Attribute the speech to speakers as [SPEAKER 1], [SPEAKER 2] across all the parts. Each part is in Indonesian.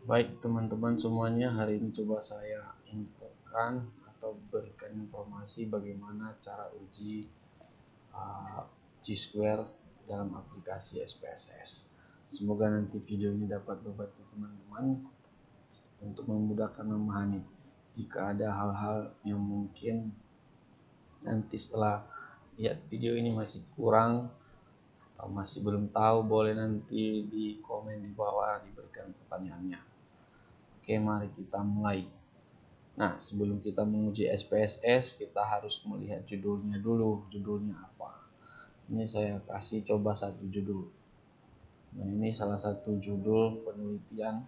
[SPEAKER 1] Baik teman-teman semuanya, hari ini coba saya infokan atau berikan informasi bagaimana cara uji G-Square dalam aplikasi SPSS. Semoga nanti video ini dapat membantu teman-teman untuk memudahkan memahami. Jika ada hal-hal yang mungkin nanti setelah lihat video ini masih kurang atau masih belum tahu, boleh nanti di komen di bawah diberikan pertanyaannya. Oke, mari kita mulai. Nah, sebelum kita menguji SPSS, kita harus melihat judulnya dulu. Judulnya apa? Ini saya kasih coba satu judul. Nah, ini salah satu judul penelitian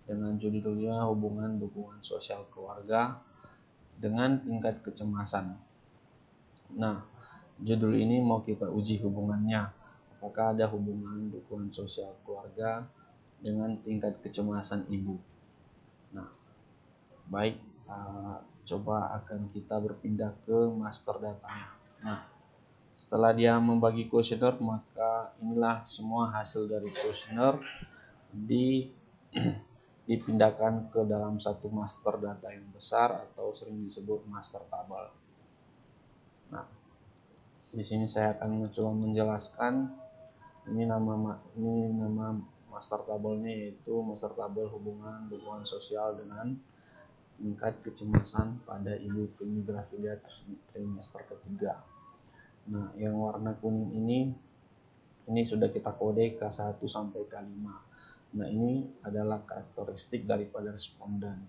[SPEAKER 1] dengan judulnya hubungan dukungan sosial keluarga dengan tingkat kecemasan. Nah, judul ini mau kita uji hubungannya. Apakah ada hubungan dukungan sosial keluarga dengan tingkat kecemasan ibu? Nah, baik, coba akan kita berpindah ke master datanya. Nah, setelah dia membagi kuesioner, maka inilah semua hasil dari kuesioner dipindahkan ke dalam satu master data yang besar atau sering disebut master table. Nah, di sini saya akan mencoba menjelaskan. Ini nama master tabelnya, yaitu master tabel hubungan dukungan sosial dengan tingkat kecemasan pada ibu grafida trimester ketiga. Nah, yang warna kuning ini sudah kita kode K1 sampai K5. Nah, ini adalah karakteristik daripada responden.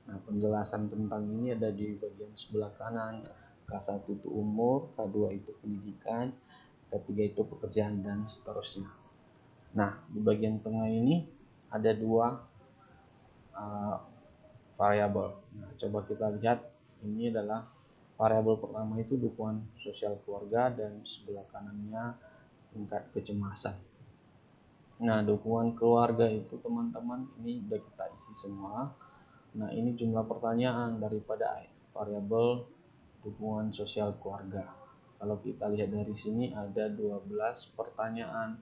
[SPEAKER 1] Nah, penjelasan tentang ini ada di bagian sebelah kanan. K1 itu umur, K2 itu pendidikan, K3 itu pekerjaan, dan seterusnya. Nah, di bagian tengah ini ada dua variabel. Nah, coba kita lihat. Ini adalah variabel pertama itu dukungan sosial keluarga, dan sebelah kanannya tingkat kecemasan. Nah, dukungan keluarga itu teman-teman ini sudah kita isi semua. Nah, ini jumlah pertanyaan daripada variabel dukungan sosial keluarga. Kalau kita lihat dari sini ada 12 pertanyaan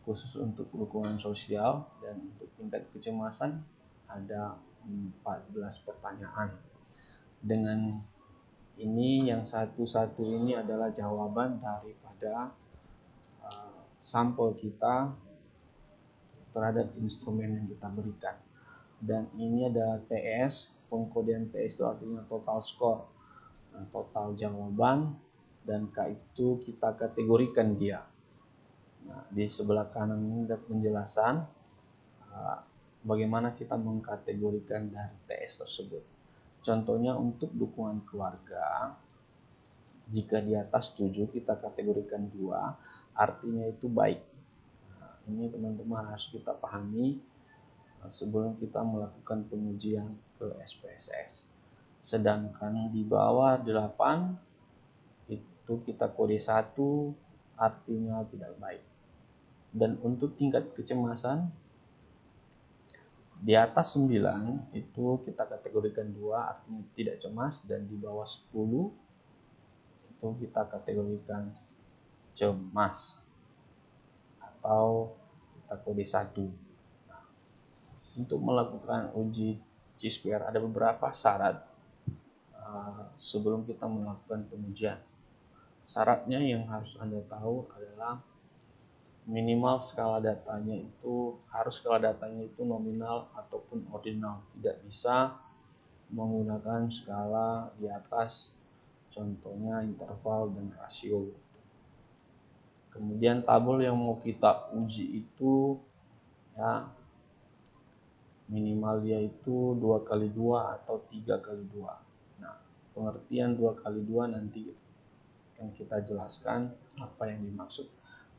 [SPEAKER 1] khusus untuk dukungan sosial, dan untuk tingkat kecemasan ada 14 pertanyaan. Dengan ini yang satu-satu ini adalah jawaban daripada sampel kita terhadap instrumen yang kita berikan. Dan ini adalah TS, pengkodean TS itu artinya total score, total jawaban, dan K itu kita kategorikan dia. Nah, di sebelah kanan ini ada penjelasan bagaimana kita mengkategorikan dari TS tersebut. Contohnya untuk dukungan keluarga, jika di atas 7 kita kategorikan 2, artinya itu baik. Nah, ini teman-teman harus kita pahami sebelum kita melakukan pengujian ke SPSS. Sedangkan di bawah 8 itu kita kode 1, artinya tidak baik. Dan untuk tingkat kecemasan di atas 9 itu kita kategorikan 2, artinya tidak cemas, dan di bawah 10 itu kita kategorikan cemas atau kita kode 1. Nah, untuk melakukan uji G-Square ada beberapa syarat sebelum kita melakukan pengujian. Syaratnya yang harus Anda tahu adalah minimal skala datanya itu nominal ataupun ordinal, tidak bisa menggunakan skala di atas, contohnya interval dan rasio. Kemudian tabel yang mau kita uji itu ya minimal dia itu 2x2 atau 3x2. Nah, pengertian 2x2 nanti akan kita jelaskan apa yang dimaksud.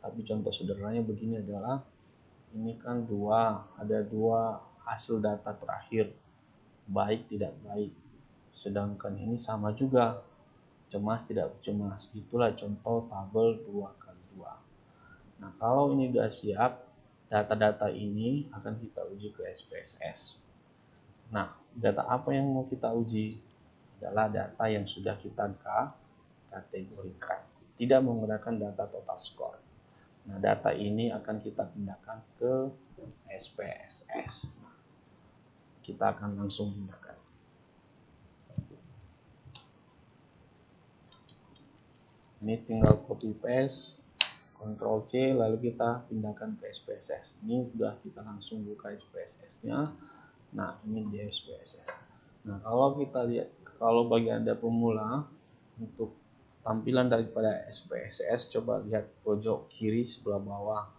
[SPEAKER 1] Tapi contoh sederhananya begini adalah, ini kan ada dua hasil data terakhir, baik tidak baik. Sedangkan ini sama juga, cemas tidak cemas. Itulah contoh tabel 2x2. Nah, kalau ini sudah siap, data-data ini akan kita uji ke SPSS. Nah, data apa yang mau kita uji? Adalah data yang sudah kita kategorikan, tidak menggunakan data total score. Nah, data ini akan kita pindahkan ke SPSS. kita akan langsung pindahkan. Ini tinggal copy paste, Ctrl C, lalu kita pindahkan ke SPSS. Ini sudah kita langsung buka SPSS-nya. Nah, ini di SPSS. Nah, kalau kita lihat, kalau bagi Anda pemula, untuk tampilan daripada SPSS, coba lihat pojok kiri sebelah bawah.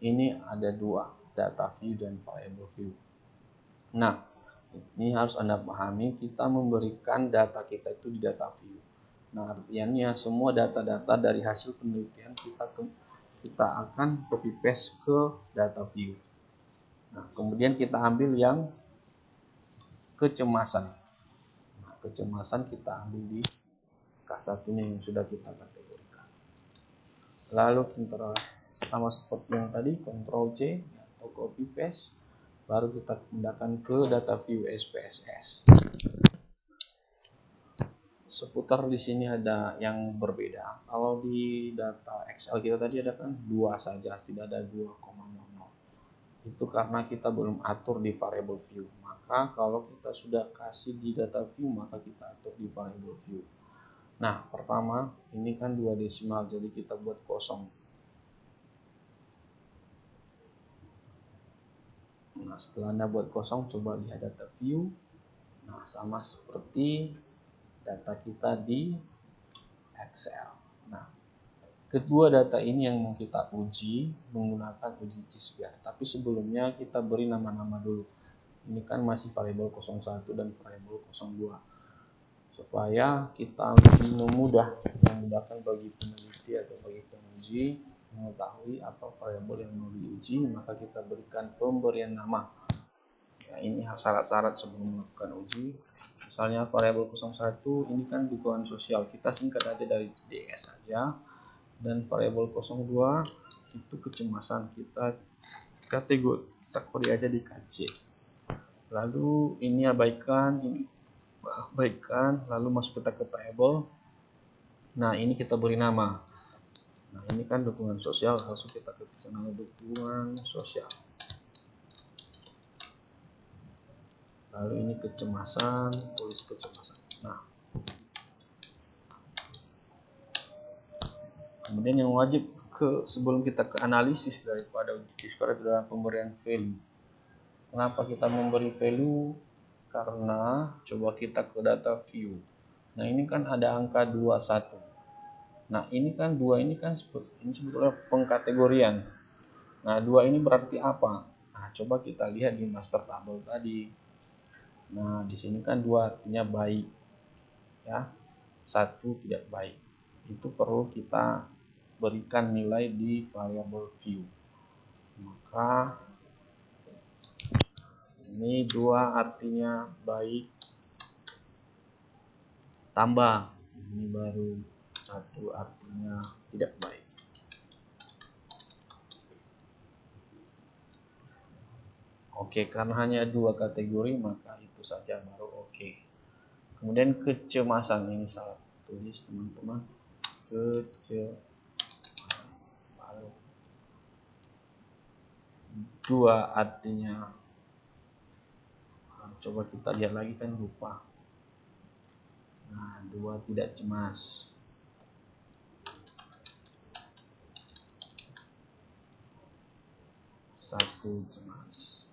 [SPEAKER 1] Ini ada dua, data view dan variable view. Nah, ini harus Anda pahami, kita memberikan data kita itu di data view. Nah, artinya semua data-data dari hasil penelitian kita akan copy paste ke data view. Nah, kemudian kita ambil yang kecemasan. Nah, kecemasan kita ambil di K1-nya yang sudah kita kategorikan. Lalu kita sama seperti yang tadi, Ctrl C atau copy paste, baru kita pindahkan ke data view SPSS. Seputar di sini ada yang berbeda. Kalau di data Excel kita tadi ada kan 2 saja, tidak ada 2,00. Itu karena kita belum atur di variable view. Maka kalau kita sudah kasih di data view, maka kita atur di variable view. Nah, pertama ini kan 2 desimal, jadi kita buat kosong. Nah, setelah Anda buat kosong, coba lihat data view. Nah, sama seperti data kita di Excel. Nah, kedua data ini yang mau kita uji menggunakan uji chi-square. Tapi sebelumnya kita beri nama-nama dulu. Ini kan masih variabel 01 dan variabel 02. Supaya kita memudahkan bagi peneliti atau bagi penguji mengetahui apa variabel yang mau diuji, maka kita berikan pemberian nama. Ya, ini syarat-syarat sebelum melakukan uji. Misalnya variabel 01 ini kan dukungan sosial, kita singkat aja dari DS saja. Dan variabel 02 itu kecemasan, kita kategori aja di KC. Lalu ini abaikan, lalu masuk kita ke table. Nah, ini kita beri nama. Nah, ini kan dukungan sosial, langsung kita ketikkan nama dukungan sosial. Lalu ini kecemasan, tulis kecemasan. Nah, kemudian yang wajib sebelum kita ke analisis daripada uji chi-square adalah pemberian value. Kenapa kita memberi value? Karena coba kita ke data view. Nah, ini kan ada angka 21. Nah, ini kan 2 ini kan ini sebetulnya pengkategorian. Nah, 2 ini berarti apa? Nah, coba kita lihat di master table tadi. Nah, di sini kan 2 artinya baik. Ya. 1 tidak baik. Itu perlu kita berikan nilai di variable view. Maka ini 2 artinya baik tambah. Ini baru 1 artinya tidak baik. Oke, karena hanya 2 kategori maka itu saja baru oke. Kemudian kecemasan, ini salah tulis teman-teman. Kecemasan baru 2 artinya, coba kita lihat lagi kan lupa. Nah, 2 tidak cemas. 1 cemas.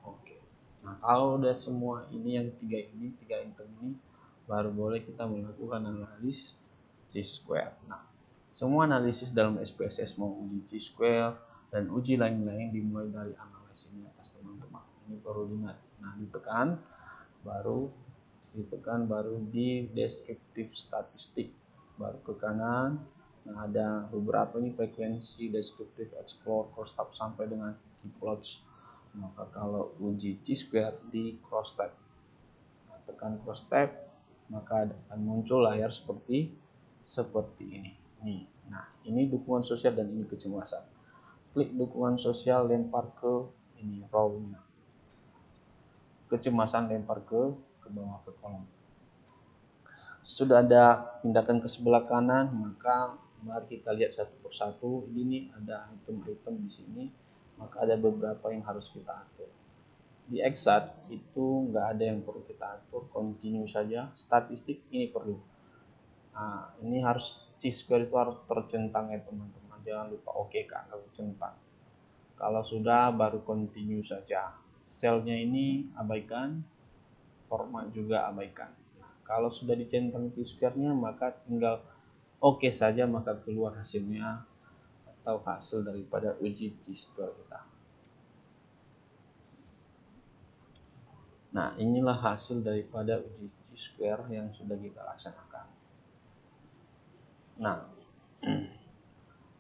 [SPEAKER 1] Oke. Nah, kalau udah semua ini yang 3 item ini, baru boleh kita melakukan analisis chi-square. Nah, semua analisis dalam SPSS mau uji chi-square dan uji lain-lain dimulai dari analisis ini atas teman-teman. Ini perlu diingat. Nah, ditekan baru di deskriptif statistik, baru ke kanan. Nah, ada beberapa ini frekuensi, deskriptif, explore, crosstab sampai dengan plots. Maka kalau uji chi-square di crosstab, nah, tekan crosstab, maka akan muncul layar seperti ini. Nah, ini dukungan sosial dan ini kecemasan. Klik dukungan sosial, lempar ke ini row-nya. Kecemasan lempar ke bawah ke kolom. Sudah ada pindahkan ke sebelah kanan, maka mari kita lihat satu persatu. Ini nih ada item-item di sini. maka ada beberapa yang harus kita atur. Di Exact itu nggak ada yang perlu kita atur, continue saja. Statistik ini perlu. Nah, ini harus chi-square itu harus tercentang ya teman-teman, jangan lupa oke kan kalau centang. Kalau sudah baru continue saja. Selnya ini abaikan, format juga abaikan. Nah, kalau sudah dicentang chi-square-nya maka tinggal oke saja, maka keluar hasilnya atau hasil daripada uji chi-square kita. Nah, inilah hasil daripada uji chi-square yang sudah kita laksanakan. Nah,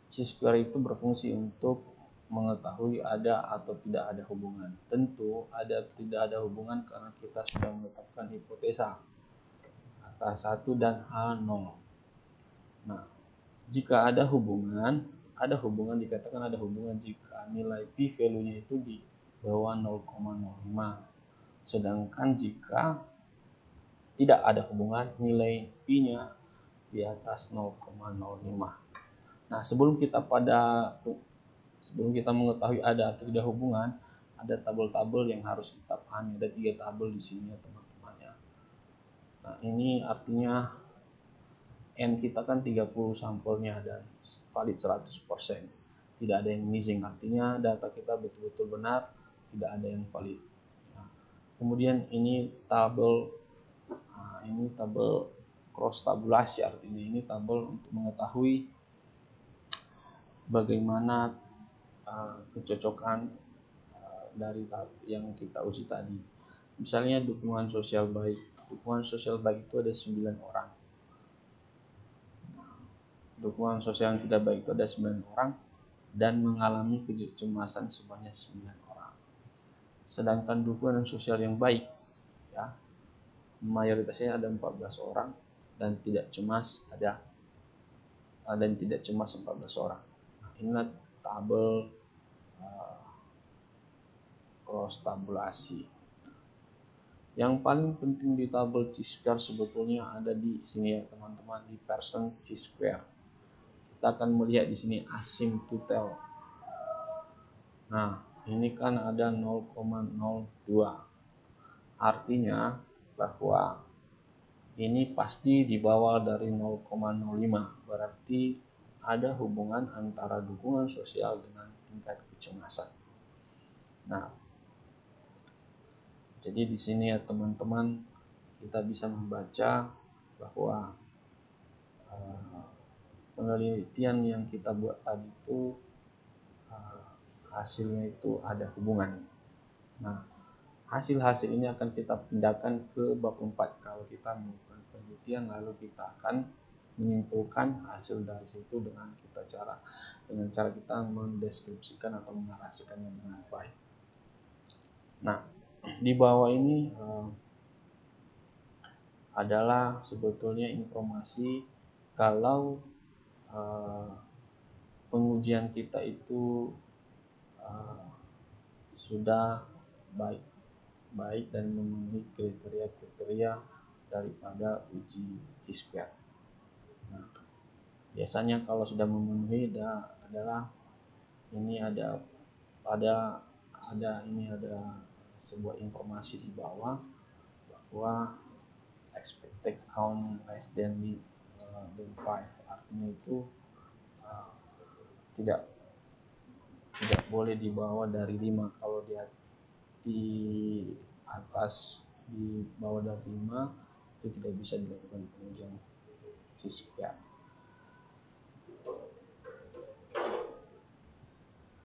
[SPEAKER 1] chi-square itu berfungsi untuk mengetahui ada atau tidak ada hubungan. Tentu ada atau tidak ada hubungan karena kita sudah menetapkan hipotesa H1 dan H0. Nah, jika ada hubungan dikatakan ada hubungan jika nilai P value-nya itu di bawah 0,05. Sedangkan jika tidak ada hubungan, nilai P-nya di atas 0,05. Nah, sebelum kita mengetahui ada atau tidak hubungan, ada tabel-tabel yang harus kita pahami. Ada 3 tabel di sini ya teman-teman ya. Nah, ini artinya N kita kan 30 sampelnya dan valid 100%. Tidak ada yang missing, artinya data kita betul-betul benar, tidak ada yang valid. Nah, kemudian ini tabel cross tabulasi, artinya ini tabel untuk mengetahui bagaimana kecocokan dari yang kita uji tadi. Misalnya dukungan sosial baik. Dukungan sosial baik itu ada 9 orang. Dukungan sosial yang tidak baik itu ada 9 orang dan mengalami kecemasan sebanyak 9 orang. Sedangkan dukungan sosial yang baik ya, mayoritasnya ada 14 orang dan tidak cemas 14 orang. Nah, inilah tabel cross tabulasi. Yang paling penting di tabel chi-square sebetulnya ada di sini ya teman-teman, di percent chi-square. Kita akan melihat di sini asymptotal. Nah, ini kan ada 0,02. Artinya bahwa ini pasti di bawah dari 0,05. Berarti ada hubungan antara dukungan sosial dengan tingkat kecemasan. Nah, jadi di sini ya teman-teman, kita bisa membaca bahwa penelitian yang kita buat tadi itu hasilnya itu ada hubungan. Nah, hasil-hasil ini akan kita pindahkan ke bab 4 kalau kita melakukan penelitian, lalu kita akan menyimpulkan hasil dari situ dengan cara kita mendeskripsikan atau menarasikannya dengan baik. Nah, di bawah ini adalah sebetulnya informasi kalau pengujian kita itu sudah baik dan memenuhi kriteria daripada uji chi-square. Nah, biasanya kalau sudah memenuhi adalah ini ada sebuah informasi di bawah bahwa expected count less than 5, artinya itu tidak boleh di bawah dari 5. Kalau di bawah dari 5 itu tidak bisa dilakukan pengujian chi-square.